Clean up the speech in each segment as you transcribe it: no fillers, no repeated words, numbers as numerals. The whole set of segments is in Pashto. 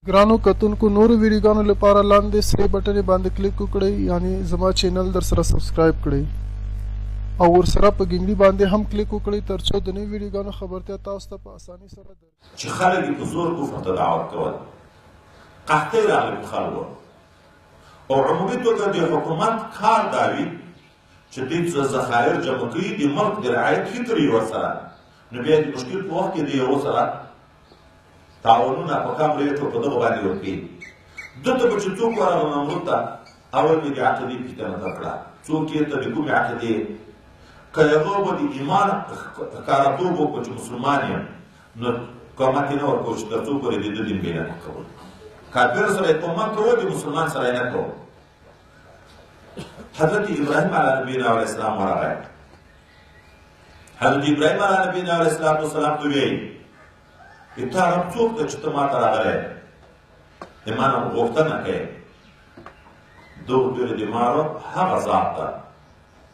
ګرانو کتونکو نورو ویډیوګانو لپاره لاندې سره بټن باندې کلیک وکړئ یعنی زما چینل در سره سبسکرایب کړئ او ورسره په ګنګړي باندې هم کلیک وکړئ ترڅو د نوي ویډیوګانو خبرتیا تاسو ته په اسانۍ سره درشي چې خلک یې په زور کفر ته دعوت کول قحطۍ راغلې په خلکو او عمومي توګه د حکومت کار دا وي چې دوی څه ذخایر جمع کوي د ملک د رعایت فکر یې ورسره نو بیا د مشکل په وخت کې د یو سره تعاونونه په کم ریټو په دغه باندې ورکوي دلته به چې څوک ورغله نمرود ته اول به د عقیدې پوښتنه وکړه څوک یې ته د کومې عقیدې که هغه به د ایمان ښکاراتوب وکړو چې مسلمان یم نو قامت یې نه ورکوو چې تر څو پورې د ده دین بیانه نه کول کافر سره یې قومت کوو د مسلمان سره یې نه کوو حضرت ابراهیم علیه نبینا علیه السلام ورغی حضرت ابراهیم علیه نبینا علیه السلام ته ویل تا رب څوک ته چې ته ما ته راغلی د ما نه غوښتنه کوې ده ورته د ما رب هغه ذات ته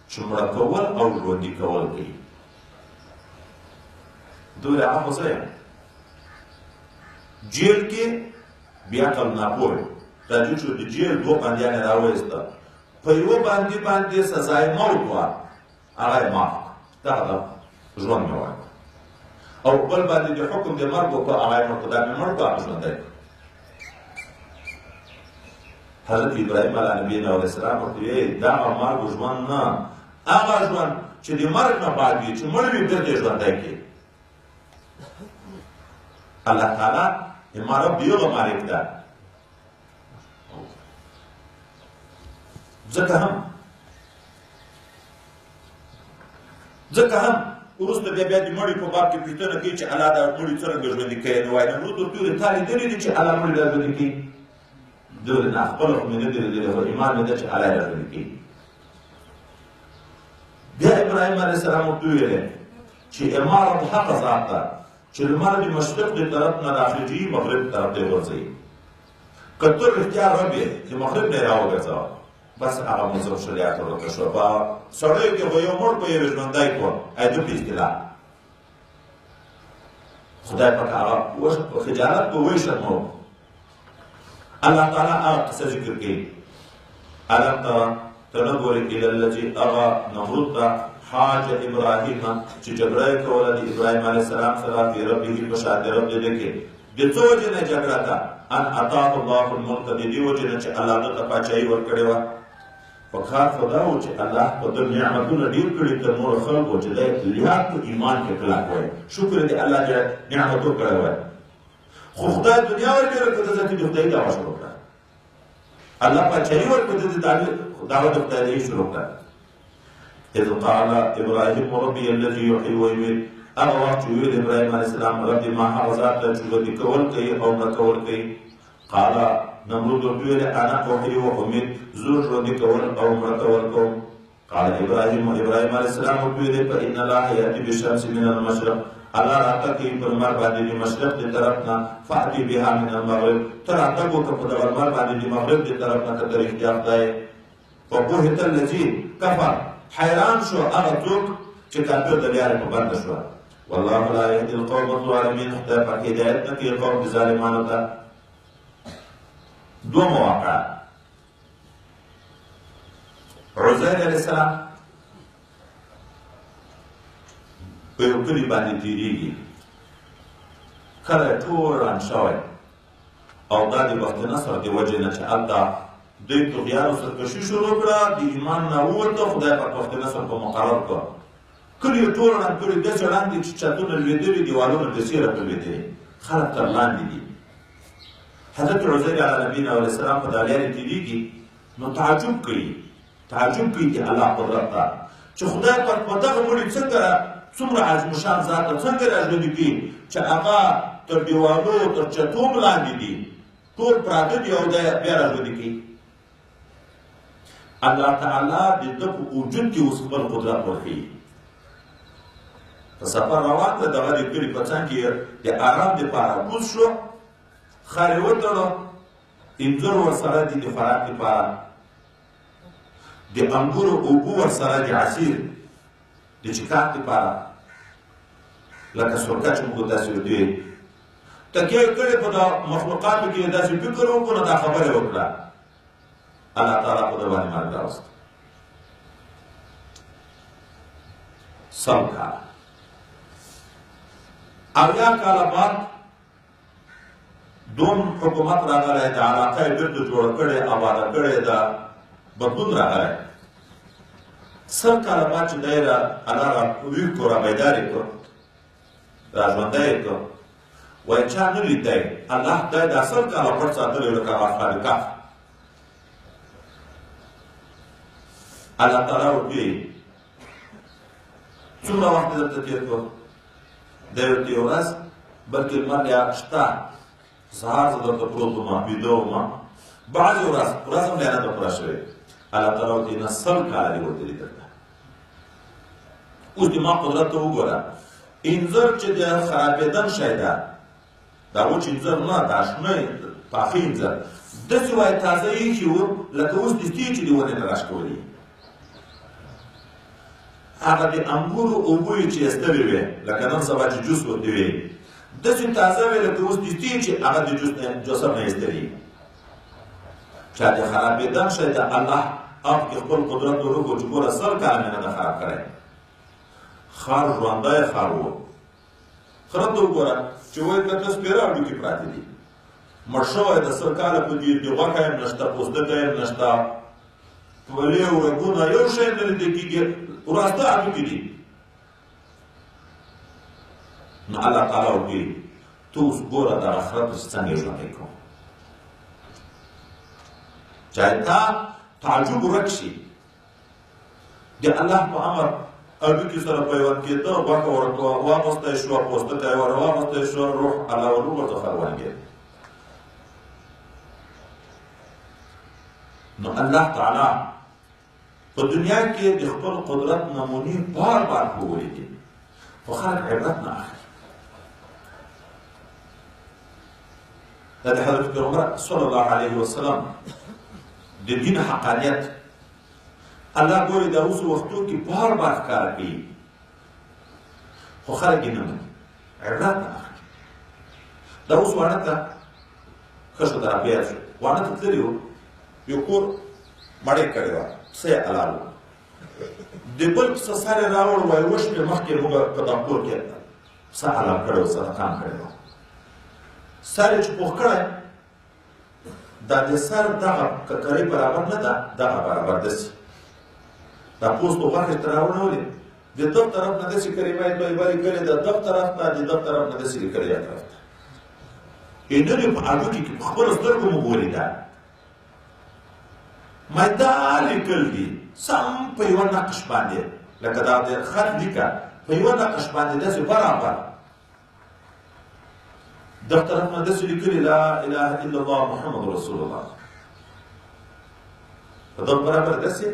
چې مړه کول او ژوندي کول کوي ده ویل هغه خو زه یم جیل کې بیا عقل ناپوه راجع شو د جیل دوه بندیان یې راوایسته په یوه بندي باندې سزا یې موت وه هغه یې معاف دغه ژوند مې وایي او بل باندې د حکم د مرګ وکړه هغه یې مړ کړه دا مې مړ کړه هغه ژوندی حضرت ابراهیم علیه نبینا علیه السلام ورته ویل دا هغه مرګ ژوند نه هغه ژوند چې د مرګ نه بعد وي چې مړ وي بېرته یې ژوندی کړي الله تعالی ما رب د یوه مالک ده ځکه هم وروسته بیا د مړي په باب کې پوښتنه کوي چې الله دا مړي څرنګه ژوندي کوي نو وایي نمرود ورته ویل تا لیدلي دي چې الله مړي راژوندي کوي ده ویل نه خپله خو مې نه دي لیدلي خو ایمان مې ده چې الله یې راژوندي کوي بیا ابراهیم علیه السلام ورته وویلې چې ما رب هغه ذات ده چې لمر د مشرق د طرف نه راخېږي مغرب طرف ته یې غورځوي که ته رښتیا رب یې چې مغرب نه یې راوګرځوه بس هغه مذهب شریعت ورته شو په سړیو کې خو یو مړ په یو ژوندی کړو ایدو په اصطلاح خدای پاک هغه په خجالت په ویشتمو الله تعالی هغه قصه ذکر کوي الم ته نه ګورې الی الذي هغه نمرود ته حاج ابراهیم چې جګړه یې کوله د ابراهیم علیه السلام سره فی ربه په شان د رب د ده کې د څه وجې نه جګړه ده ان اتاه الله الملک د دې وجې نه چې الله ده ته پاچاهي ورکړې وه په کار خو دا و چې الله په ده نعمتونه ډېر کړي تر نورو خلکو چې دی لحاظ په ایمان کې کلک وای شکر دې الله چې نعمتو کړی وای خو خدای دنیا ورکړې که ده د خدای دعوه شروع کړه الله پاچاهي ورکړه د دعوه د خدای شروع کړه اذ قال ابراهیم ربي الذي يحيي ويميت هغه وخت چې ویل ابراهیم علیه السلام رب ما هغه ذات ته چې ژوندي کول کوي او مړه کول کوي قال نمرود ورته ویل انا احیي وامید زه ژوندي کول او مړه کول کوم قال ابراهیم علیه السلام ورته ویل فان الله یاتي بالشمس من المشرق الله راته په لمر باندې د مشرق د طرف نه فاتي بها من المغرب ته راته وکړه په دغه لمر باندې د مغرب د طرف نه که ته رښتیا خدای فبهت الذي كفر حیران شو هغه څوک چې کافر د لارې په بنده شوه والله لا یهدي القوم الظالمین خدای پاک هدایت نه کوي قوم د ظالمانو ته دو مواقع عزیر علیه السلام په یو کلي باندې تېرېږي کلی ټول ړنګ شوی او دا د بخت نصر د وجې نه چې هلته دوی طغیان او سرکشي شروع کړه د ایمان نه ووته خدای پاک بخت نصر په مقرر کړه کلي یې ټول ړنګ کړي داسې ړنګ دي چې چتونه لوېدلي دیوالونه د سیره په لوېدلي خلک تر لاندې دي حضرت عزیر علیه نبینا علیه السلام په دا لارې تېرېږي نو تعجب کوي د الله قدرت ته چې خدای پاک په دغه مړي څومره عظمشان ذات ته څنګه راژوندي کوي چې هغه تر دیوالو تر چتو لاندې دي ټول پراته دي او بیا راژوندي کوي الله تعالی د ده په وجود کې اوس خپل قدرت ورښیي په سفر روان ده دغه د کلي په څنګ کې د آرام دپاره کوز شو خر یې وتړو انځر ورسره دي د خوراک دپاره د انګورو اوبه ورسره دي عصیر د چکاک دپاره لکه سرکه چې موږ داسې ودوی تکیه کړې په دا مخلوقاتو کې داسې فکر وکړو نو دا خبره وکړه الله تعالی په ده باندې مرګ راوست. سل کاله 80 کاله بعد دوم حکومت راغلی د علاقه یې بیرته جوړه کړې آباده کړې ده بدلون راغلی 100 کاله بعد چې دی الله را ویښ کړو را بیدار یې کړو را ژوندی یې کړو وایي چا نه لیدی الله خدای دا 100 کاله پټ ساتلی لکه اصحاب کهف. الله تعالی ورته څومره وخت درته تېر کړو دی ورته یوه ورځ بلکې لمر یا شته سهار زه درته پروت وم ویده وم بعضې ورځ هم بیا نه ده پوره شوې الله تعالی ورته نه 100 کاله دې ورته لیدل. اوس د ما قدرت ته وګوره انځر چې د خرابېدن شی ده دا وچ انځر نه دا شنه پاخه انځر داسې وایي تازه ایښي وو لکه اوس دستي چې د ونې نه راښکولي هغه د انګورو اوبه یې چې ایستلې وې لکه نن سبا چې جوس ورته وي داسې تازه وې لکه اوس دستي چې هغه د جوسر نه ایستلي چا د خرابېدن شی ده الله آپ کې خپل قدرت ورکړو چې ګوره 100 کاله مې نه ده خراب کړی خار ژوندی خار و خره ته وګوره چې وایي دلته سپېره هډوکي پراته دي مړ شوی د 100 کاله په دې د غوښه یې نشته پوستکی یې نشته ولې ورګونه یو شی نه لیدل کېږي وراسته هډوکي دي نو الله تعالی وایي ته اوس ګوره دغه خره ته څنګه یې ژوندی کړو چاہے تا تعجب ورک شي د الله په امر اړیکې سره پیوند کېده غوښه ورکړه واغوستی شوه پوستکی ور واغوستی شوه روح الله ورو ورته خروانګېد نو الله تعالی په دنیا کې د خپل قدرت نمونې بار بار ښوولې دي خو خلک عبرت نه اخلي. دا د حضرت پیغمبر صلی الله علیه وسلم د دین حقانیت الله ګوري دا اوس وختو کې بار بار ښکاره کوي خو خلک یې نه مني عبرت نه اخلي. دا اوس واڼه ته ښځه ته راپیل شو واڼه ته تللي وو یو کور مړۍ کړې وه پسه یې حلال وو د بل پسه سر یې راوړ وایي وشمې مخکې موږ په دا کور کې پسه حلال کړی وو صدقان کړی وو سر یې چې پوخ کړی دا د سر دغه ککرۍ برابر نه ده دغه برابر داسې دا پوست و غوښې ته راوړولې د دغ طرف نه داسې کریمه یې بلې کړې د دغ طرف نه د دغ طرف نه داسې لیکلې یا طرف ته یې نه دې په هډوکي کې په خپلو سترګو مو ګوري دا ما دا لیکل دي سم په یوه نقش باندې لکه دا د خط لیکه په یوه نقش باندې داسې برابر دغ طرف نه داسې لیکلي لا اله الا الله محمد رسول الله په دغ برابر داسې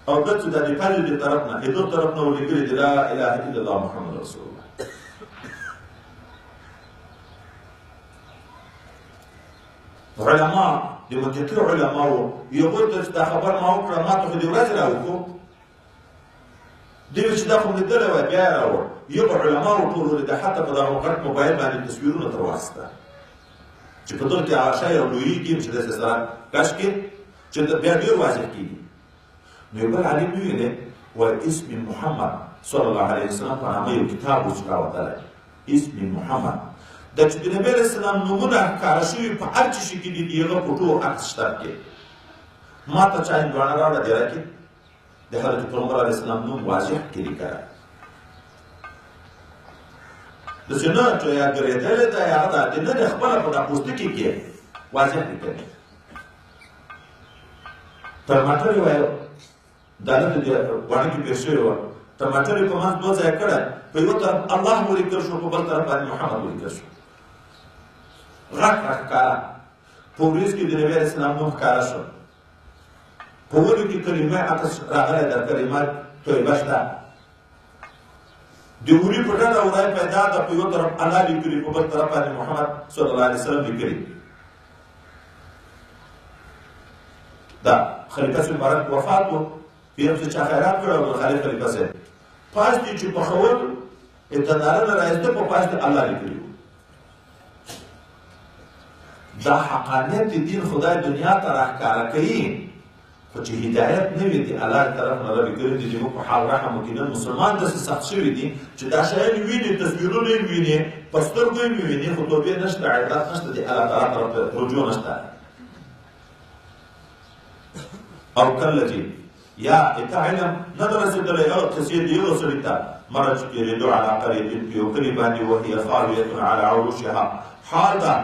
او دلته د نیپال د طرف نه دغ طرف نه ولیکلي دي لا اله الا الله محمد رسول الله. علما د منطقي علماو یو بل ته چې دا خبر ما وکړه ما ته خو دې ورځې راوکړو دوی چې دا خو مې لیدلی وای بیا یې راوړ یو به علماو ټول ولیده حتی په دغه غټ موبایل باندې تصویرونه تر واسطه چې په دغه کې هغه شی راولویږي چې داسې سره کش کې چې بیا ډېر واضح کېږي نو یو بل عالم ویلې وایي اسم محمد صلی الله علیه وسلم په نامه یو کتاب و چې راوتلی اسم محمد دا چې د نبي علیه السلام نومونه ښکاره شوي په هر څه شي کې دي د هغه فوټو عکس شته کې ما ته چا هندوانه راوړه دیره کې د حضرت پیغمبر علیه السلام نوم واضح کې لیکلی داسې نه چې یا ګرېدلې ده یا هغه د نه د خپله په دا پوستکي کې واضح لیکلی ټماټر یې وایي دا نه د واڼه کې پېښ شوې وه ټماټر یې په منځ دوه ځایه کړی په یو طرف الله ولیکل شو په بل طرف باندې محمد ولیکل شو غټ غټ ښکاره په وریځ کې د نبي علیه السلام نوم ښکاره شو په ونو کې کلمه عکس راغلی ده کلمه طیبه شته د وري په ډډه ورای پیدا ده په یو طرف الله لیکلي په بل طرف باندې محمد صلی الله علیه وسلم لیکلي دا خلیفه صاحب مبارک وفات و پیر پسې چا خیرات کړی او خلیفه خلیفه صاحب پاس دي چې پخول ابتداره نه رایسته په پاس دي الله لیکلي دا حقانیت دین خدای دنیا ته راښکاره کوي، خو چې هدایت نه وي د الله طرف نه رابې کړي دي، زموږ په حال رحم وکړي. نن مسلمان داسې سخت شوي دي چې دا شیان ویني، تصویرونه یې ویني، په سترګو یې ویني، خو توبې نشته، عبرت نشته، د الله تعالی طرف ته رجوع نشته. او کله چې یا ته علم نه در رسېدلی، هغه قصې د یو سړي ته مره چې تېرېدو علی قریة په یو کلي باندې وهي خاویة علی عروشها، حال ده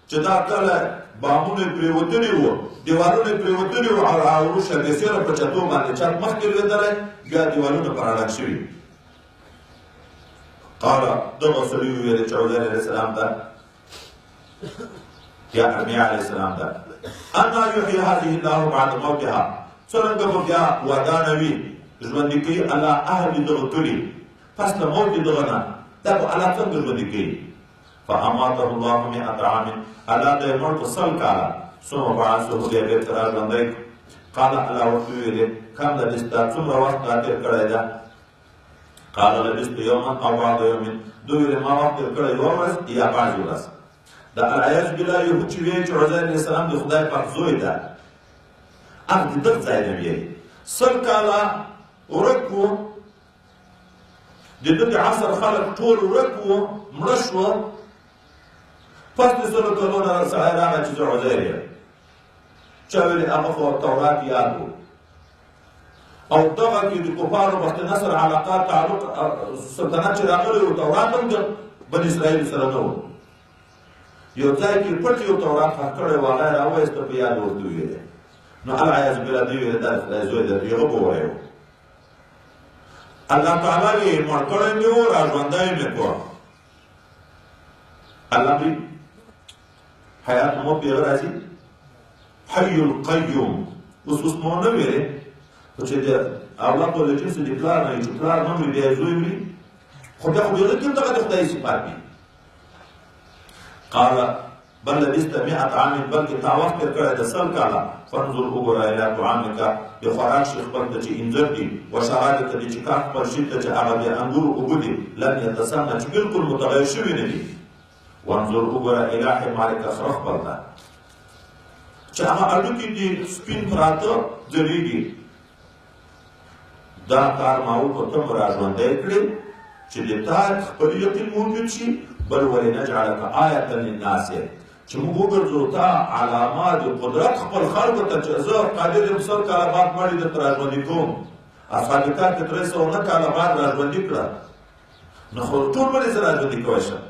چې دا کله بامونه یې پرېوتلي وو، دیوالونه یې پرېوتلي وو، علی عروشها د سیره په چتو باندې چت مخکې لوېدلی، بیا دیوالونه پر اړک شوي. قاله دغه سړي وویلې چې عزیر علیه السلام ته یا ارمیا علیه السلام ته انا یحیی هذه الله بعد موتها، څرنګه به بیا ودانوي ژوندي کوي الله اهل دغه کلي پس له موت دغه نه، دا به الله څنګه ژوندي کوي؟ فاماته الله 100 عام، الله د یې مړ په 100 کاله. ثم بعثه، بیا بېرته راژوندی. قال الله ورته وویلې کم لبثت، څومره وخت تا تېر کړی ده؟ قال لبثت یوما او بعض یوم، دوی ویلې ما وخت تېر کړی یوه ورځ یا بعضې ورځ. د العیاذ بالله یهود چې ویل چې عزیر علیه السلام د خدای پاک زوی ده، هغه د دغه ځای نه ویلې 100 کاله ورک وو، د ده د عصر خلک ټول ورک وو، مړه شوه. پس د 100 کلونو نه سړی راغی چې زه عزیر یم. چا ویلې هغه خو تورات یاد وو، او دغه کې د کفارو بخت نصر علاقات تعلق سلطنت چې راغلی و، تورات هم د بني اسرائیل سره نه و. یو ځای کې پټ یو تورات حق کړی و، هغه یې راوایسته، په یاد ورته وویلې. نو العیاذ بالله دوی ویلې دا د خدای زوی دی، دوی هغه به ووایو. الله تعالی یې مړ کړی مې و، راژوندی مې کړ. الله دوی حیات موت بې هغه راځي، حی القیوم. اوس مو نه ویلې، خو چې د اولاد له جنس د پلار نه وي، چې پلار نه وي بیا یې زوی وي، خو بیا خو د هغه کې هم دغه د خدای صفات دي. قال بل لبثت 100 عام، بلکې تا وخت تېر کړی د 100 کاله. فانظر وګوره الی طعامک، د خوراک شي خپل ته چې انځر دي، وشرابک د چښاک خپل شي ته چې هغه د انګورو اوبه دي، لم یتسنه چې بلکل متغیر شوي نه دي. وانظر وګوره الی حمارک، خره خپل ته چې هغه هډوکي دي سپین پراته ځلېږي. دا کار ما وکړ، ته مو راژوندی کړې چې د تا خپل یقین موجود شي. بل ولنجعلک آیة للناس، چې موږ وګرځو تا علامات د قدرت خپل خلکو ته چې زه قادر یم 100 کاله بعد مړي درته راژوندي کوم. اصحاب کهف کې 309 کاله بعد راژوندي کړه، نو خو ټول ولې زه راژوندي کوی شم؟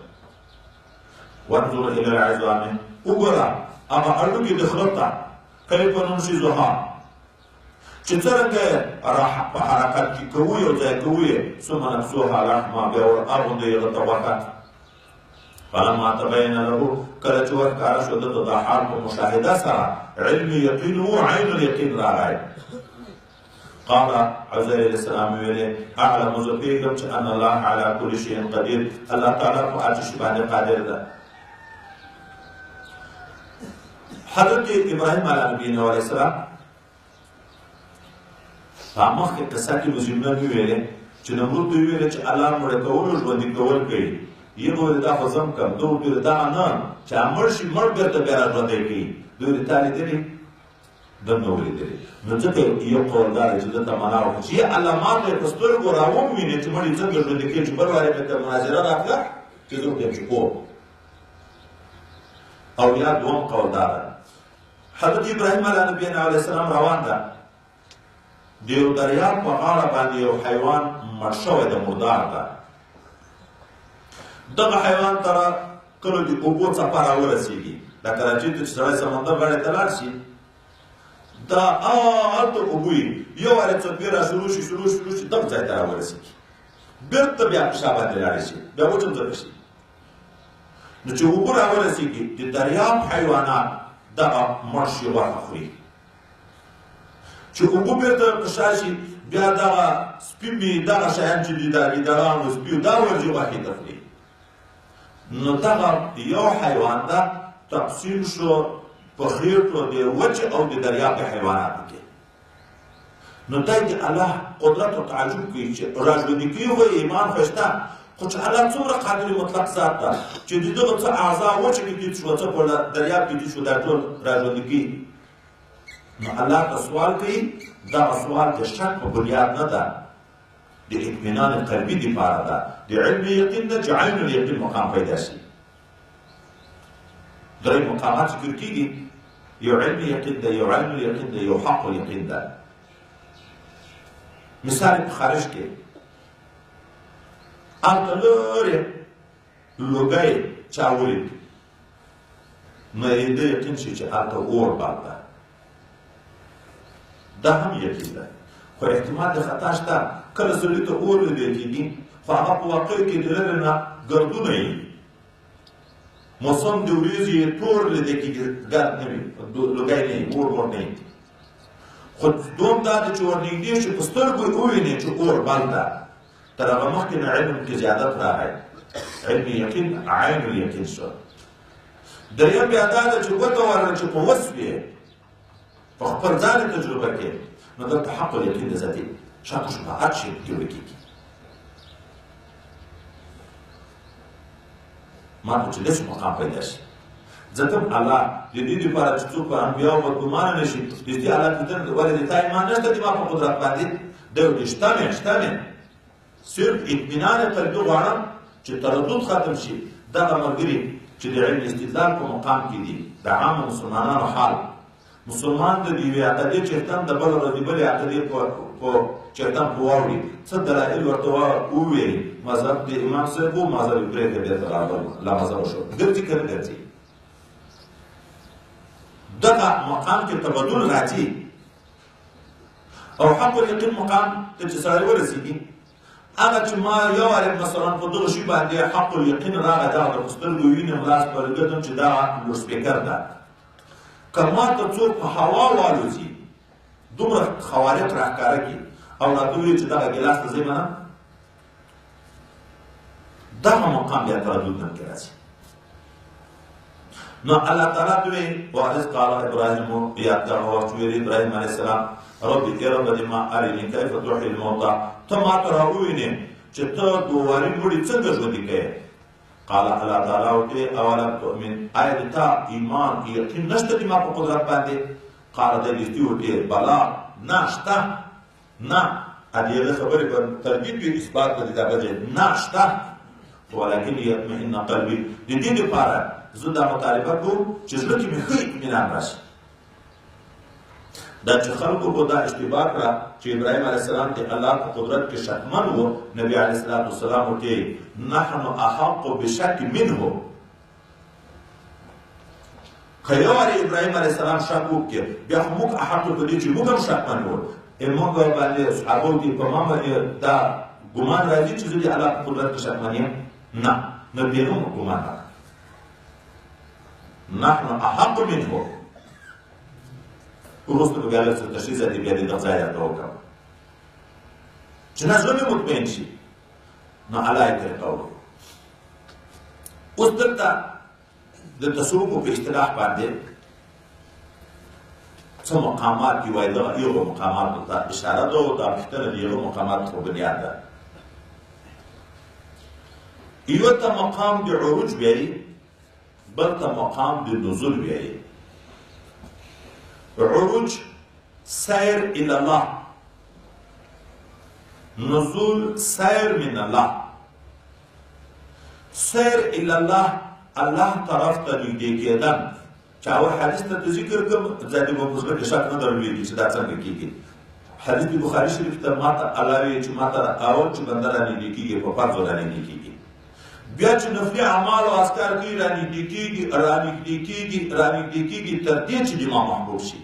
وانظر الی العظام، وګوره هغه هډوکي د خره ته کیف ننشزها، چې څرنګه په حرکت کې کوو، یو ځای کوو یې، ثم نکسوها لحما، بیا ور اغوندو یې هغه ته غوښه. فلما تبین له، کله چې ورښکاره شو دته دا حال په مشاهده سره، علم یقین و، عین الیقین راغی. قال عزیر علیه السلام ویلې اعلم، زه پوهېږم چې ان الله علی کل شیء قدیر، الله تعالی په هر شي باندې قادر ده. حضرت ابراهیم علیه السلام په مخکې قصه کې مزیمنه ویلې چې نمرود دوی ویلې چې الله مړه کول او ژوندي کول کوي. یو ویل دا خو زم کم، دوی ویل دا نه، چې مړ شي مړ بېرته بیا راژوندی کوي. دوی ویل تا لیدلي؟ ده نه ولیدلي. نو ځکه یو قول دا دی چې ده ته معنا وکړه چې علامات یې په سترګو راووینې چې مړ یې څنګه ژوندي کوي، چې بل وارې مې ته مناظره راکړه چې زه ویم چې پوه. او یا دوم قول دا ده، حضرت ابراهیم علیه السلام روان ده، د یو دریاب په غاړه باندې یو حیوان مړ شوی د مردار ده. دغه حیوان ته کله د اوبو څپه راورسېږي، لکه راځي چې سړی سمندر غاړې ته لاړ شي، دا هلته اوبه وي، یو وارې څپې را شروع شي دغه ځای ته راورسېږي، بېرته بیا په شا باندې لاړې شي، بیا وچمځکه شي. نو چې اوبه راورسېږي، د دریاب حیوانات دغه مړ شي غوښه خوري. چې اوبه بېرته په شا شي، بیا دغه سپي مې دغه شیان چې دي د ګیدړانو سپیو دا ورځي غوښې ته خوري. نو دغه یو حیوان ده تقسیم شو په خېټو د وچې او د دریاب د حیواناتو کې. نو دی د الله قدرت او تعجب کوي چې راژوندي کوي، خو ایمان خو شته، خو چې الله څومره قادر مطلق ذات ده چې د دغه څه اعضا وچه کې تېر شو، څه په دریاب کې تېر شو، دا ټول راژوندي کېږي. نو الله ته سوال کوي، دغه سوال د شک په بنیاد نه ده، د اطمینان قلبي دپاره ده، د علم یقین ده چې عین الیقین مقام پیدا شي. درې مقامات ذکر کېږي، یو علم یقین ده، یو عین الیقین ده، یو حق الیقین ده. مثال په خارج کې هلته لرې لوګی چا ولید، نو یې ده یقین شي چې هلته اور بل ده، دا هم یقین ده. خو احتمال د خطا شته، کله سړي ته اور لیدل کېږي خو هغه په واقع کې د لرې نه ګردونه وي، موسم د وریځو یې تور لیدل کېږي، ګرد نه وي، لوګی نه وي، اور نه وي. خو دوم دا ده چې ورنږدې شي په سترګو یې ووینې چې اور بل ده. تر هغه مخکې نه علم کې زیادت راغی، علم یقین عین الیقین شو. دریم بیا دا ده چې ګوته ورله چې په وس وي، په خپل ځان تجربه کې، نو دلته حق الیقین د ذاتي شک و شبهات شي جوړه کېږي. ما ته چې داسې مقام پیدا شي، ځکه الله د دې دپاره چې څوک په انبیاو بدګمانه نه شي، رښتیا الله کتن ولې د تا ایمان نشته د ما په قدرت باندې، دی وایي شته مې صرف اطمینان قلبي غواړم چې تردد ختم شي. دغه ملګري چې د علم استدلال په مقام کې دي، د عامو مسلمانانو حال، مسلمان د یوې عقیدې چېرتن د بله ورځې بلې عقیدې په چېرتن په واوړي، څه دلایل ورته وویل، مذهب د امام صاحب و، مذهب پرېږده بېرته لا مذهب شو، ګرځي که نه ګرځي. دغه مقام کې تبدل راځي، او حق الیقین مقام ته چې سړی ورسېږي، هغه چې ما یو وارې مثلا په دغه شي باندې حق الیقین راغی، دغه د په سترګو وینم لاس په لګېدم چې دا لوډسپیکر ده، که ما ته څوک په هوا والوځي، دومره خوارق راښکاره کړي او راته ووایي چې دغه ګیلاس ته ځئ منه، دغه مقام بیا تردد نه کې راځي. نو الله تعالی دوی وعظ قال ابراهیم یاد کړه وخت ویل ابراهیم علیه السلام ربي ای رب دې ما ارني کیف تحيي الموتى، ته ما ته راووینې چې ته دوواري مړي څنګه ژوندي کوې. قال الله تعالی ورته اولم تؤمن، آیا د تا ایمان یقین نشته د ما په قدرت باندې؟ قال دی رښتي ورته بلا، نه شته، نه د هغه خبرې په تردید وي، اثبات به د دا بجې نه شته، ولکن یطمئن قلبي. د دې دپاره زه دا مطالبه کوم چې زړه کې مې ښه اطمینان راشي. دا چې خلکو په دا اشتباه کړه چې ابراهیم علیه السلام د الله په قدرت کې شکمن و، نبي علیه السلام ورته نحن احق بشک منه. که یو وارې ابراهیم علیه السلام شک وکړي، بیا خو موږ احق په دې چې موږ هم شکمن وو، موږ باندې صحابو دي په ما باندې دا ګمان راځي چې زه د الله په قدرت کې شکمن یم؟ نه، نه بیا هم ګمان راغلی. نحن احق منه. وروسته به بیا لږ څه تشریح زیاتې بیا د دغه ځای راته وکړم چې نه زړه مې مطمئن شي. نو الله یې طریقه وکړو. اوس دلته د تصوفو په اصطلاح باندې څه مقامات دي، وایي دغه یو مقاماتو ته اشاره ده، او دا پوښتنه د یو مقاماتو په بنیاد ده. یو ته مقام د عروج وایي، بل ته مقام د نزول وایي. عروج سیر الى الله، نزول سیر من الله. سیر الى الله، الله طرف ته نږدې کېدل، چې اول حدیث ته ذکر کوم، ځینې به په زړه کې شک نه درلودي چې دا څنګه کېږي. حدیث د بخاري شریف ته ما ته الله وایي چې ما ته اول چې بنده رانږدې کېږي په فرضو رانږدې کېږي، بیا چې نفلي اعمال او اذکار کوي رانږدې کېږي تر دې چې د ما محبوب شي.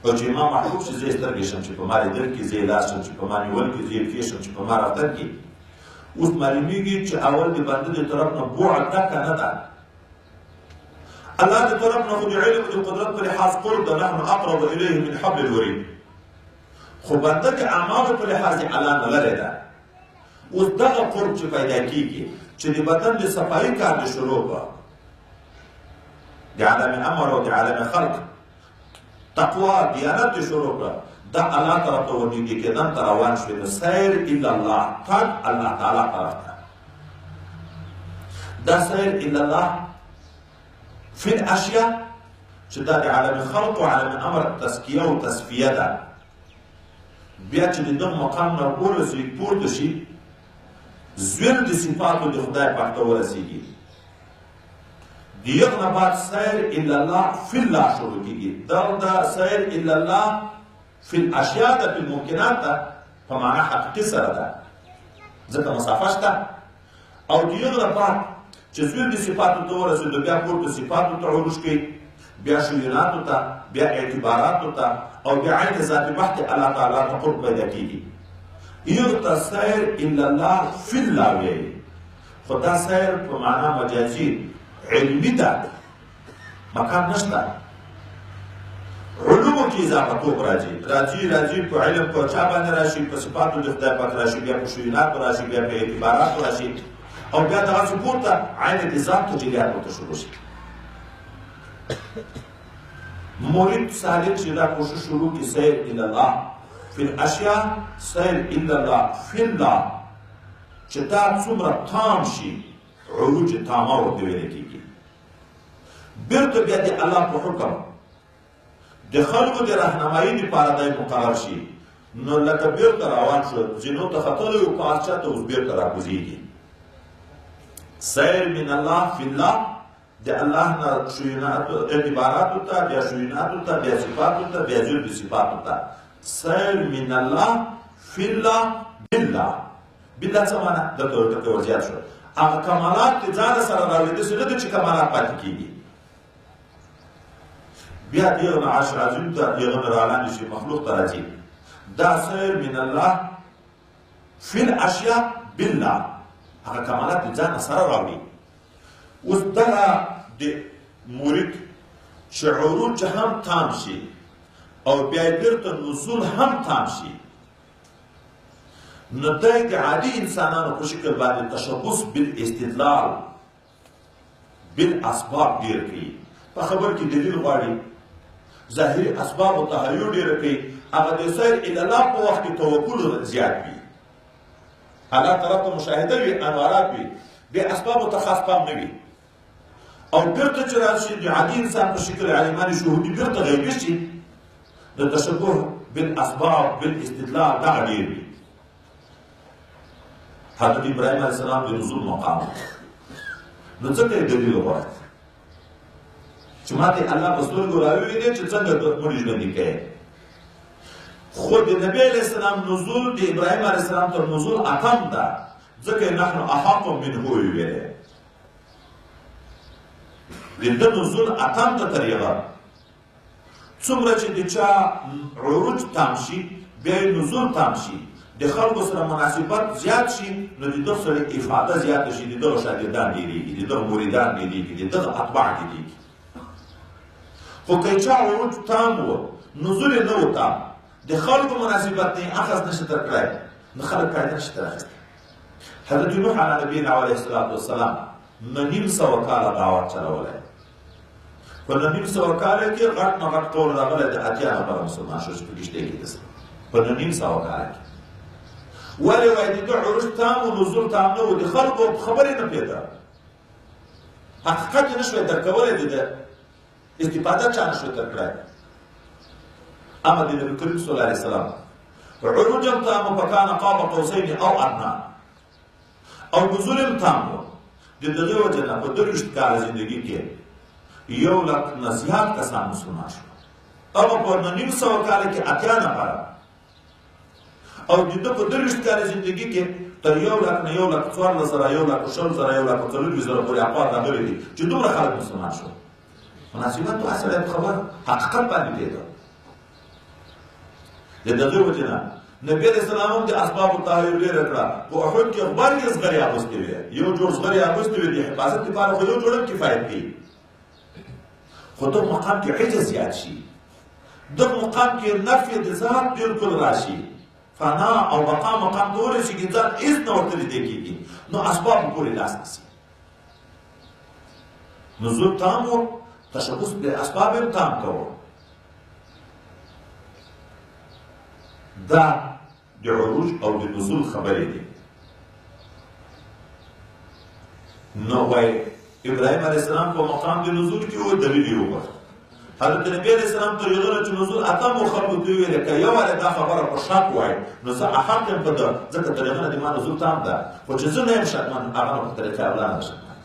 او چې ما محبوب شي، زه یې سترګې شم چې په ما لیدل کې، زه یې لاس شم چې په ما نیول کې، زه یې پښې شم چې په ما رفتن کې. اوس معلومیږي چې اول د بنده د طرف نه بعد ټکه نه ده، الله د طرف نه خو د علم د قدرت په لحاظ قرب ده، نحن اقرب الیه من حبل الورید، خو بنده د اعمالو په لحاظ علا نه لرې ده. اوس دغه قرب چې پیدا کېږي چې د بدن د صفایي کار د شروع به د عالم امر او د عالم خلق تقوا دیانت د شروع کړه، دا الله طرف ته ورنږدې کېدن ته روان شوې نو سیر الا الله تګ الله تعالی طرف ته دا سیر الا الله فی الاشیاء چې دا د عالم خلق او عالم امر تزکیه او تصفیه ده بیا چې د دغه مقام نه ورسېږي پورته شي زویل د صفاتو د خدای پاک ته ورسېږي د یو نه بعد سیر الا الله فی الله شروع کېږي دا سیر الا الله فی الاشیاء ده په ممکنات ده په معنا حقیقي سره ده ځکه مسافه شته او د یو نه بعد چې زویل د صفاتو ته ورسېدو بیا پورته صفاتو ته عروج کوي بیا شویناتو ته بیا اعتباراتو ته او بیا عین ذات بحث الله تعالی ته قرب پیدا کېږي یو ته سیر الا الله فی الله ویل خو دا سیر په معنا مجازي علمي ده مکان نشته علومو کې اضافه توب راځي په علم په چا باندې راشي په صفاتو د خدای پاک راشي بیا په شویناتو راشي بیا په اعتباراتو راشي او بیا دغسې پورته عین د ذات تجلیات ورته شروع شي مرید صالح چې دا کوشش شروع کړي سیر الی الله فی الاشیاء سیر الی الله فی الله چې دا څومره تام شي عروج تامه ورته ویل کېږي بیرته بیا د الله په حکم د خلکو د رهنمایي دپاره دی مقرر شي نو لکه بیرته روان شو ځینو ته ختلی و په هر چا ته اوس بیرته راکوزېږي سیر من الله فی الله د الله نه شویناتو اعتباراتو ته بیا شویناتو ته بیا صفاتو ته بیا زیر د صفاتو ته سیر من الله فی الله بالله بالله څه معنا دلته ورته ورزیات شو هغه کمالات د ځان سره راوړي داسې نه ده چې کمالات پاتې کېږي بیا دغه نه عرش عظیم ته دغه نه رالاندې شي مخلوق ته راځي دا سیر من الله فی الاشیاء بالله هغه کمالات د ځان سره راوړي اوس دغه د مرید چې عروج هم تام شي او بیا بیرته نزول هم تام شي نو دی د عادي انسانانو په شکل باندې تشبث بالاستدلال بالاسباب ډېر کوي په خبر کې دلیل غواړي ظاهري اسباب او تهیو ډېره کوي هغه د سیر الی الله په وخت کې توکل زیات وي الله طرف ته مشاهده وي انوارات وي بې اسبابو ته خاص پام نه وي او بیرته چې راشي د عادي انسان په شکل عالمان شهودي بیرته غیبي شي د تشبه بالاسباب بالاستدلال دغه ډېر وي حضرت ابراهیم علیه السلام د نزول مقام نو څنګه یې دلیل وغواړي چې ما ته الله په سترګو راویلی دی چې څنګه مړي ژوندي کوي خو د نبی علیه السلام نزول د ابراهیم علیه السلام تر نزول اتم ده ځکه نحن احق منه ویلی د ده نزول اتم ته تر یغه څومره چې د چا عروج تام شي بیا یې نزول تام شي د خلکو سره مناسبت زیات شي نو د دغه سره افاده زیاته شي د دغه شاګردان ډېرېږي د دغه مریدان ډېرېږي د دغه اتباع ډېرېږي خو که چا عروج تام و نزول یې نه و تام د خلکو مناسبت نه یې اخذ نشي تر کړی نو خلک قاعده نشي تر اخیستی حضرت نوح علی نبینا علیه الصلاة والسلام نیم سوه کاله دعوت چلولی په نیم سوه کاله کې غټ نه غټ قول راغلی د اتیا نفره مسلمان شو چې په کښتۍ کې دسه په نیم سوه کاله کې ولې وایي د ده عروج تام و نزول تام نه و د خلکو خبرې نه پیدا حقیقت یې نه شوی درکولی د ده استفاده چا نه شوی تر کړی اما د نبي کریم صلی الله علیه وسلم عروج هم تام و فکان قاب قوسین او ادنی او نزول هم تام و د دغې وجې نه په درویشت کاله زندګي کې 100,000 نه زیات کسان مسلمان شول اما په نیم سوه کاله کې اتیا نفره او د ده په درویشت کاله زندګي کې تر 100,000 نه 1,14,000 1,20,000 1,40,000 پورې اقوال راغلي دي چې دومره خلک مسلمان شول مناسبت په اصل خبر حقیقت باندې پیدا د دغې وجې نه نبی علیه السلام هم د اسبابو تحریر ډېره کړه په احد کې غبر یې زغرې اغوستې وې یو جوړ زغرې اغوستې وې د حفاظت لپاره خو یو جوړ هم کفایت کوي خو دغه مقام کې عجز زیات شي دغه مقام کې نفي د ذات بالکل راشي فنا او بقا مقام ته ورسېږي ځان هېڅ نه ورته لیدی کېږي نو اسبابو پورې لاس نیسي نزول تام و تشبث بالاسباب هم تام کوو دا د عروج او د نزول خبرې دي. نو وایي ابراهیم علیه السلام په مقام د نزول کې و دلیل یې وکړ. حضرت نبی علیه السلام ته یو ځل چې نزول اتمو خلکو ته ویل که یو وارې دا خبره په شک وایي نو زه احق یم په ده، ځکه طریقه نه د ما نزول تام ده، خو چې زه نه یم شکمن هغه نو په طریقه اولا نه شکمن.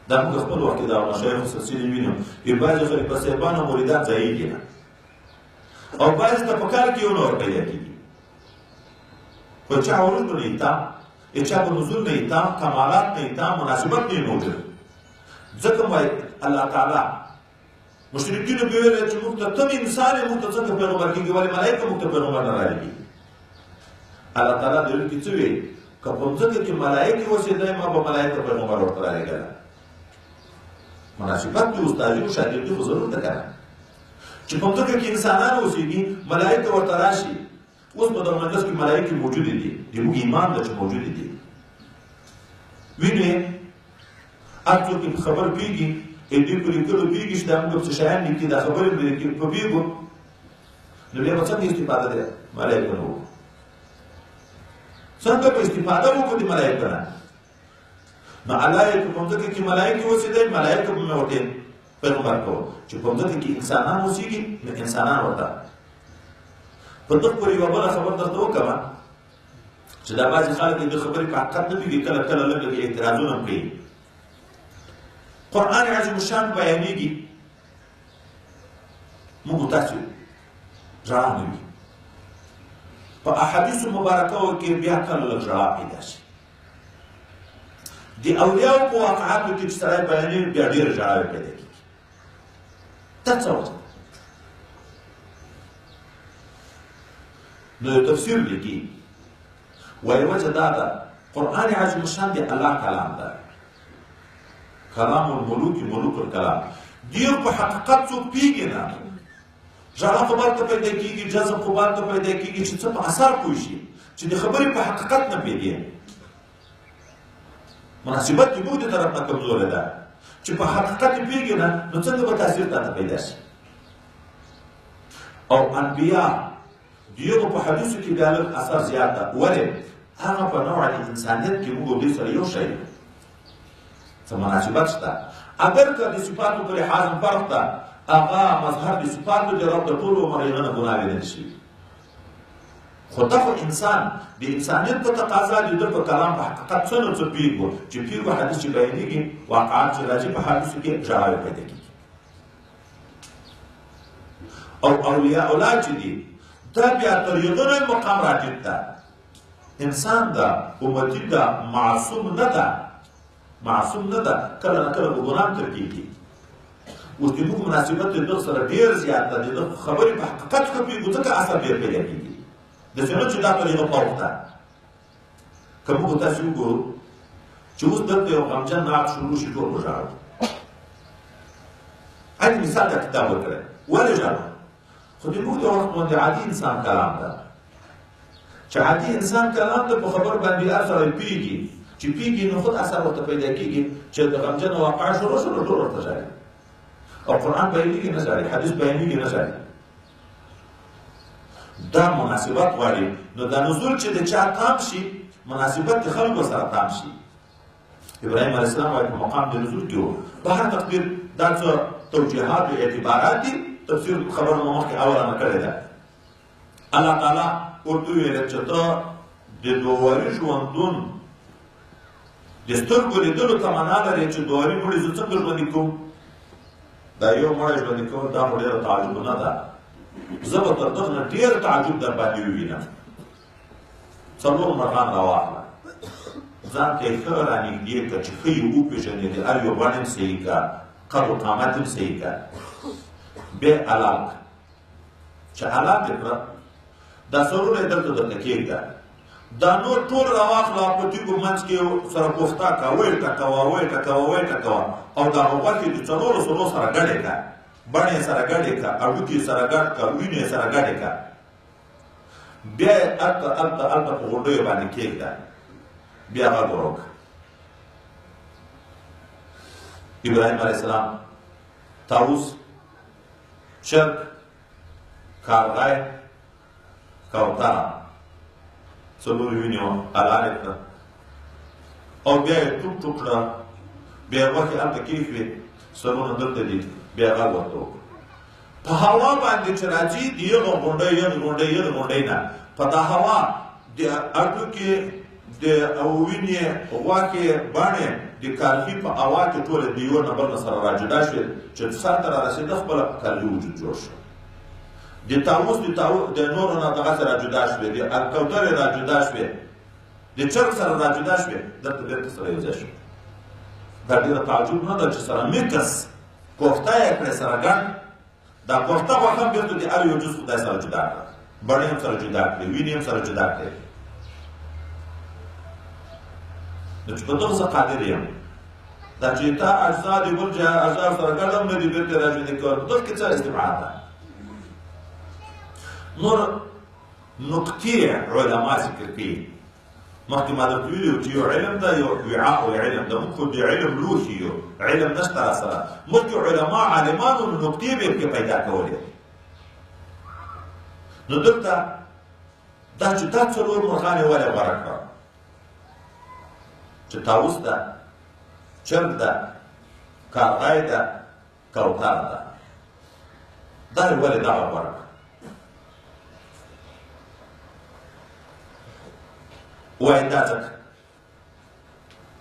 دا موږ خپل وخت کې د مشایخو سلسلې وینو، بعضې خلیفه صاحبان او مریدان ځایېږي نه او بعضې ته په کال کې یو نه ورپیدا کېږي، خو چا عروج نه یې تام، چا په نزول نه یې تام، کمالات نه یې تام، مناسبت نه یې موجود. ځکه وایي الله تعالی مشرکینو به ویل چې موږ ته تم انسان یې موږ ته څنګه پیغمبر کېږي، ولې ملایکه موږ ته پیغمبر نه رالېږي. الله تعالی دلیل کې څه وایي که په مځکه کې ملایکې اوسېدی ما به ملایکه پیغمبر ورته رالېږلی. مناسبت د استادي او شاګردي خو ضرور ده که نه، چې په مځکه کې انسانان اوسېږي ملایکه ورته راشي. اوس په دغه مجلس کې ملایکې موجودې دي، زموږ ایمان ده چې موجودې دي. وینې هر څوک چې خبر پوهېږي دوی په لیکلو پوهېږي چې دا موږ څه شیان لیکي، دا خبرې به لیکي په پوهېږو، نو بیا به څنګه استفاده دی ملایکو نه وکړو، څنګه به استفاده وکړو د ملایکو نه. نو الله یې په مځکه کې ملایکې اوسېدی، ملایکه به مې ورته پیغمبر کوو، چې په مځکه کې انسانان اوسېږي نو انسانان ورته. په دغه پورې یوه بله خبر درته وکړم چې دا بعضې خلک د خبرې په حقیقت نه پوهېږي، کله کله لږ لږ اعتراضونه هم کوي. قرآن عظیم الشان بیانېږي، موږ تاسو ژړا نه وي، په احادیثو مبارکو کې بیا کله لږ ژړا پیدا شي. د اولیاو په واقعاتو کې چې سړی بیانوي بیا ډېر ژړاوې پیدا کېږي. دا څه وجه؟ نو یو تفسیر لیکي وایي وجه دا ده قرآن عظیم الشان د الله کلام ده، کلام الملوک ملوک الکلام. دیو په حقیقت څوک پیږي نه، ژړا خو بلته پیدا کېږي، جذب خو بلته پیدا کېږي چې څه په اثر پوه شي چې د خبرې په حقیقت نه پیږي. مناسبت د موږ د طرف نه کمزورې ده چې په حقیقت یې پیږي نه، نو څنګه به تاثیر تاته پیدا شي. او انبیا د یو په حدیثو کې بیا لږ اثر زیات ده، ولې هغه په نوع د انسانیت کې موږ دوی سره یو شی څه مناسبت شته. اگر که د صفاتو په لحاظ فرق ده، هغه مظهر د صفاتو د رب د ټولو مرینه نه ګناه ویلی شي، خو دا خو انسان د انسانیت په تقاضا د ده په کلام په حقیقت څه نه څه پوهېږو چې پوهېږو حدیث چې بیانېږي، واقعات چې راځي په حدیثو کې ژړاوې پیدا کېږي. او اولیاء الله چې دي دا بیا تر یو نوی مقام راټیټ ده. انسان ده، امتي ده، معصوم نه ده، معصوم نه ده، کله نه کله به ګناه تر کېږي. اوس د موږ مناسبت د دغه سره ډېر زیات ده، د دغه خبرې په حقیقت ښه پوهېږو ځکه اثر ډېر پیدا کېږي. داسې نه چې دا طریقه فوق ده. که موږ تاسې وګورو چې اوس دلته یو غمجن نعت شروع شي ټول به ژاړو. عادي مثال دا کتاب ورکړی، ولې ژاړو؟ خو د موږ د وخت باندې عادي انسان کلام ده، چې عادي انسان کلام ده، په خبر باندې هر سړی پوهېږي، چې پوهېږي نو خود اثر ورته پیدا کېږي چې د غمجنه واقعه شروع شو نو ټول ورته ژاړي. او قرآن بیانېږي نه ژاړي، حدیث بیانېږي نه ژاړي. دا مناسبت غواړي. نو دا نزول چې د چا تام شي، مناسبت د خلکو سره تام شي. ابراهیم علیه السلام وایي په مقام د نزول کې و. په هر تقدیر دا څه توجیهات او اعتبارات دي، تفسیر خبره مو مخکې اولانه کړې ده. الله تعالی ورته وویل چې ته د دوواري ژوندون د سترګو لیدلو تمنا لرې چې دوواري مړي زه څنګه ژوندي کوم؟ دا یو مړی ژوندي کول دا خو ډېره تعجبونه ده. زه به تر دغه نه ډېر تعجب در باندې ووینم. څلور مرغان راواخله، ځان ته یې ښه رانږدې کړه چې ښه یې وپېژنې، د هر یو بڼ هم صحیح کړه، قد و قامت هم صحیح کړه. بیا یې حلال کړه. چې حلال یې کړه دا سرونه یې دلته درته کېږده، دا نور ټول راواخله، په تیږو منځ کې سره کوفته کړه، ویې ټکوه ویې ټکوه ویې ټکوه، او د هغه غوښې د څلورو سرو سره ګډې کړه، بڼ یې سره ګډې کړه، هډوکي یې سره ګډ کړه، وینې یې سره ګډې کړه. بیا یې هلته په غونډیو باندې کېږده، بیا غږ ور وکړه. ابراهیم علیه السلام، طاووس، چرګ، کارغی کوتره څلور وینې حلالې کړه او بیا یې ټوک ټوک کړه بیا یې غوښې هلته کېښوې سرونه دلته دي بیا یې غږ ورته وکړه په هوا باندې چې راځي د یغه غونډۍ یغه غونډۍ یغه غونډۍ نه په دا هوا د هډوکې د وینې غوښې بڼې د کارغي په هوا کې ټوله د یو نه بل نه سره راجدا شوې چې سر ته رارسېده خپله کارغي وجود جوړ شو د طاووس د نورو نه دغسې راجدا شوې د کوترې راجدا شوې د چرګ سره راجدا شوې دلته بېرته سره یو ځای شوې دا ډېره تعجب نه ده چې سره میکس کوفته یې کړې سره ګڼ دا کوفته غوښه هم بېرته د هر یو جز خدای سره جدا کړه بڼې هم سره جدا کړې وینې هم سره جدا کړې نو چې په دغه زه قادر یم دا چې تا اجزا د بل اجزا سره ګډ هم نه دي بېرته راژوندي کول په دغه کې څه استبعاد ده نور نقطې علما ذکر کوي مخکې ما درته ویلي وو چې یو علم ده یو وعاء علم ده موږ خو د علم لوښي یو علم نشته راسره مخکې علما عالمانو نو نقطې به یې پکې پیدا کولې نو دلته دا چې دا څلور مرغان یې ولې غوره کړه چې طاووس ده چرګ ده کارغی ده کوتره ده دا یې ولې دغه غوره کړه وایي دا ځکه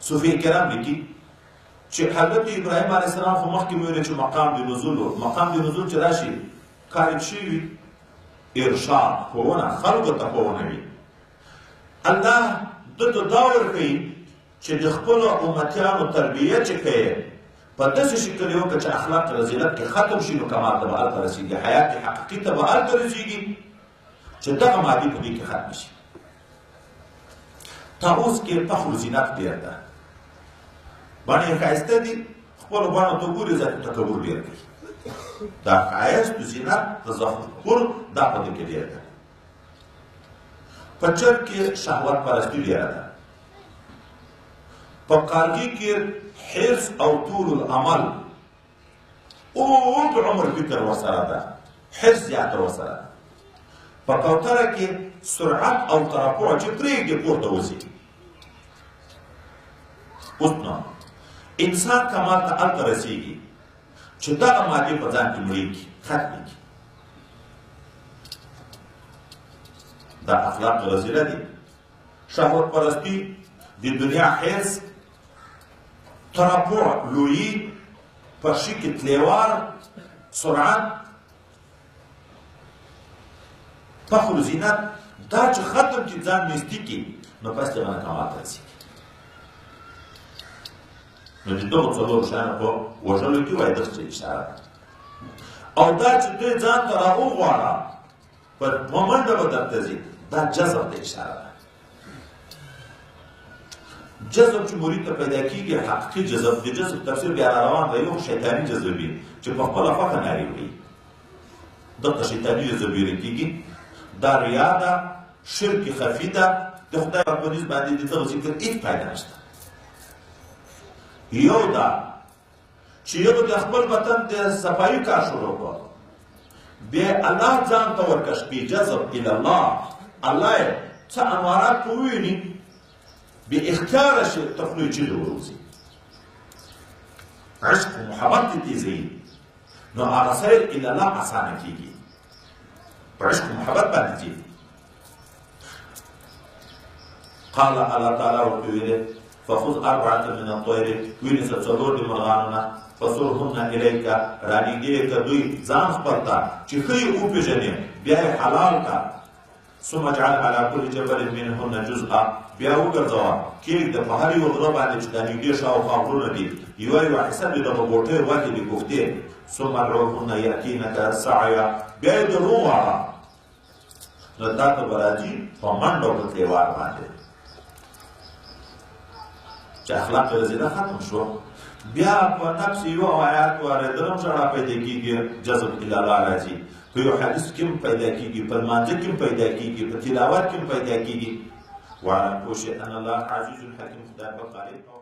صوفي کرام لیکي چې حضرت ابراهیم علیه السلام خو مخکې مې ویلې چې مقام د نزول و مقام د نزول چې راشي کارب شوي ارشاد ښوونه خلکو ته ښوونه وي الله ده ته دا ورکوي چې د خپلو امتیانو تربیه چې کوي په داسې شکل یې وکړه چې اخلاق رذیلت کې ختم شي نو کمال ته به هلته رسېږي حیات حقیقي ته به هلته رسېږي چې دغه مادي په دې کې ختم شي طاووس کې فخر و زینت ډېر ده بڼې یې ښایسته دي خپلو بڼو ته ګوري ذاتي تکبر ډېر کوي دا ښایست و زینت تظاهر دا په دې کې ډېر ده په چرګ کې شهوت پرستي ډېره ده په کارګي کې حرص او طول العمل اوږد عمر فکر ورسره ده حرص زیاته ورسره ده په کوتره کې سرعت او ترفع چې پرېږدي پورته وځي اوس نو انسان کمال ته هلته رسېږي چې دغه مادې په ځان کې مړېږي ختمېږي دا اخلاق رذیله دي شهوت پرستي د دنیا حرص ترفع لویي په شي کې تلیوار سرعت فخر و زینت دا چې ختم کړي ځان نیستي کړي نو بس د غنه کمال ته رسېږي نو د دغو څلورو شیانو په وژلو کې وایي دغه اشاره ده او دا چې دوی ځان ته راوغواړه په منډه به درته ځي دا جذب ته اشاره ده جذب چې مرید ته پیدا کېږي حقیقي جذب د جذب تفسیر بیا روان دی یو شیطاني جذب وي چې په خپله خوښه نارې وړي دغه شیطاني جذب ویل کېږي دا ریا ده شرک خفي ده د خدای په نسبت باندې د دغه ذکر هېڅ فایده نشته یو دا چې یو د خپل وطن د صفایي کار شروع کړ بیا الله ځان ته ورکش کړي جذب الی الله الله یې څه انوارات په وویني بې اختیاره شي تر خولې چیغې وروځي عشق و محبت دې تیزوي نو هغه سیر الی الله اسانه کېږي په عشق و محبت باندې ځي قال الله تعالی ورته ویلې فخذ أربعة من الطير ونسى څلور د مرغانو نه فصرهن إلیک رانږدې که دوی ځان خپل ته چې ښه یې وپېژنې بیا یې حلال کا ثم اجعل على كل جبل منهن جزءا بیا وګرځوه کېږده په هر یو غره باندې چې دا نږدې شاوخوا غرونه دي یو حصه دې دغه غوټۍ غوښې دي کوفتې ثم ادعوهن یأتینک سعیا بیا یې در وغواړه نو تا ته به راځي په منډه او په تلوار باندې چې اخلاق رذیله ختم شو بیا په نفس یو آیات واردل هم ژړا پیدا کېږي جذب الی الله راځي په یو حدیث کې هم پیدا کېږي په لمانځه کې هم پیدا کېږي په تلاوت کې هم پیدا کېږي واعلم پوه شئ ان الله عزیز حکیم خدای په غالب